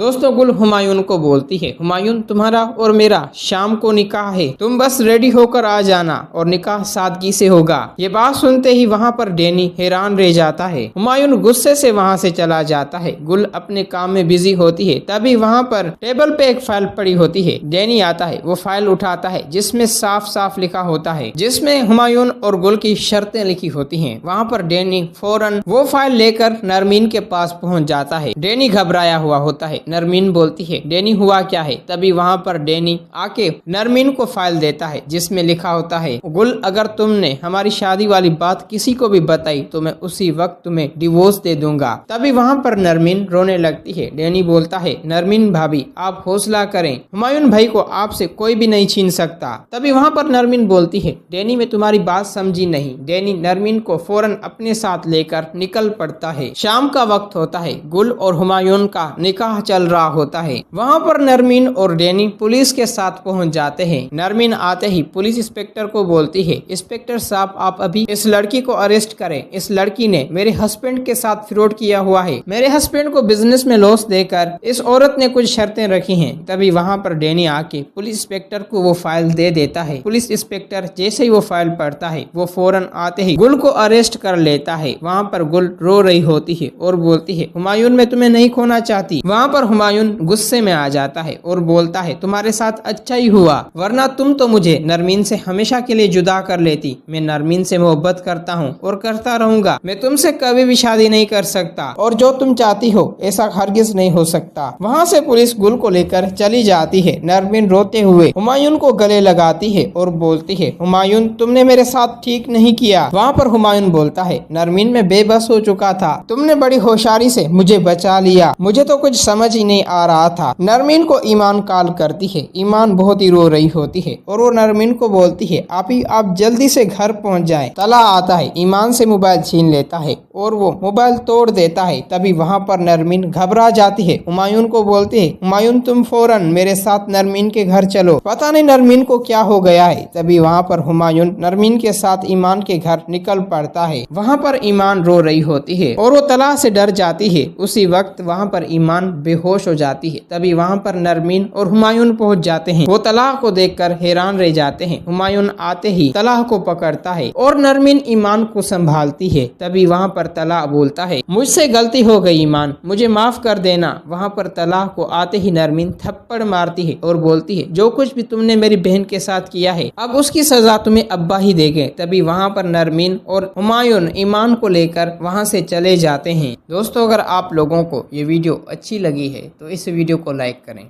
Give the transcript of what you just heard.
दोस्तों गुल हुमायूं को बोलती है, हुमायूं तुम्हारा और मेरा शाम को निकाह है, तुम बस रेडी होकर आ जाना और निकाह सादगी से होगा। ये बात सुनते ही वहाँ पर डैनी हैरान रह जाता है। हुमायूं गुस्से से वहाँ से चला जाता है। गुल अपने काम में बिजी होती है। तभी वहाँ पर टेबल पे एक फाइल पड़ी होती है। डैनी आता है, वो फाइल उठाता है जिसमें साफ साफ लिखा होता है, जिसमें हुमायूं और गुल की शर्तें लिखी होती है। वहाँ पर डैनी फौरन वो फाइल लेकर नरमीन के पास पहुँच जाता है। डैनी घबराया हुआ होता है। नरमीन बोलती है, डैनी हुआ क्या है? तभी वहाँ पर डैनी आके नरमीन को फाइल देता है जिसमें लिखा होता है, गुल अगर तुमने हमारी शादी वाली बात किसी को भी बताई तो मैं उसी वक्त तुम्हें डिवोर्स दे दूंगा। तभी वहाँ पर नरमीन रोने लगती है। डैनी बोलता है, नरमीन भाभी आप हौसला करें, हुमायूं भाई को आपसे कोई भी नहीं छीन सकता। तभी वहाँ पर नरमीन बोलती है, डैनी मैं तुम्हारी बात समझी नहीं। डैनी नरमीन को फौरन अपने साथ लेकर निकल पड़ता है। शाम का वक्त होता है। गुल और हुमायूं का निकाह चल रहा होता है। वहाँ पर नरमीन और डैनी पुलिस के साथ पहुँच जाते हैं। नरमीन आते ही पुलिस इंस्पेक्टर को बोलती है, इंस्पेक्टर साहब आप अभी इस लड़की को अरेस्ट करें। इस लड़की ने मेरे हस्बैंड के साथ फ्रॉड किया हुआ है। मेरे हस्बैंड को बिजनेस में लॉस देकर इस औरत ने कुछ शर्तें रखी हैं। तभी वहाँ पर डैनी आके पुलिस इंस्पेक्टर को वो फाइल दे देता है। पुलिस इंस्पेक्टर जैसे ही वो फाइल पढ़ता है, वो फौरन आते ही गुल को अरेस्ट कर लेता है। वहाँ पर गुल रो रही होती है और बोलती है, हुमायूं मैं तुम्हें नहीं खोना चाहती। वहाँ पर हुमायूं गुस्से में आ जाता है और बोलता है, तुम्हारे साथ अच्छा ही हुआ, वरना तुम तो मुझे नरमीन से हमेशा के लिए जुदा कर लेती। मैं नरमीन से मोहब्बत करता हूँ और करता रहूंगा। मैं तुमसे कभी भी शादी नहीं कर सकता और जो तुम चाहती हो ऐसा हरगिज नहीं हो सकता। वहाँ से पुलिस गुल को लेकर चली जाती है। नरमीन रोते हुए हुमायूं को गले लगाती है और बोलती है, हुमायूं तुमने मेरे साथ ठीक नहीं किया। वहाँ पर हुमायूं बोलता है, नरमीन मैं बेबस हो चुका था, तुमने बड़ी होशियारी से मुझे बचा लिया, मुझे तो कुछ समझ ही नहीं आ रहा था। नरमीन को ईमान कॉल करती है। ईमान बहुत ही रो रही होती है और वो नरमीन को बोलती है, आप जल्दी से घर पहुंच जाएं। तला आता है, ईमान से मोबाइल छीन लेता है और वो मोबाइल तोड़ देता है। तभी वहाँ पर नरमीन घबरा जाती है। हुमायूं को बोलती है, हुमायूं तुम फौरन मेरे साथ नरमीन के घर चलो, पता नहीं नरमीन को क्या हो गया है। तभी वहाँ पर हुमायूं नरमीन के साथ ईमान के घर निकल पड़ता है। वहाँ पर ईमान रो रही होती है और वो तला से डर जाती है। उसी वक्त वहाँ पर ईमान बेहोश हो जाती है। तभी वहाँ पर नरमीन और हुमायूं पहुँच जाते हैं। वो तलाह को देखकर हैरान रह जाते हैं। हुमायूं आते ही तलाह को पकड़ता है और नरमीन ईमान को संभालती है। तभी वहाँ पर तलाह बोलता है, मुझसे गलती हो गई ईमान, मुझे माफ कर देना। वहाँ पर तलाह को आते ही नरमीन थप्पड़ मारती है और बोलती है, जो कुछ भी तुमने मेरी बहन के साथ किया है अब उसकी सजा तुम्हें अब्बा ही देंगे। तभी वहाँ पर नरमीन और हुमायूं ईमान को लेकर वहाँ से चले जाते हैं। दोस्तों अगर आप लोगों को ये वीडियो अच्छी लगी है तो इस वीडियो को लाइक करें।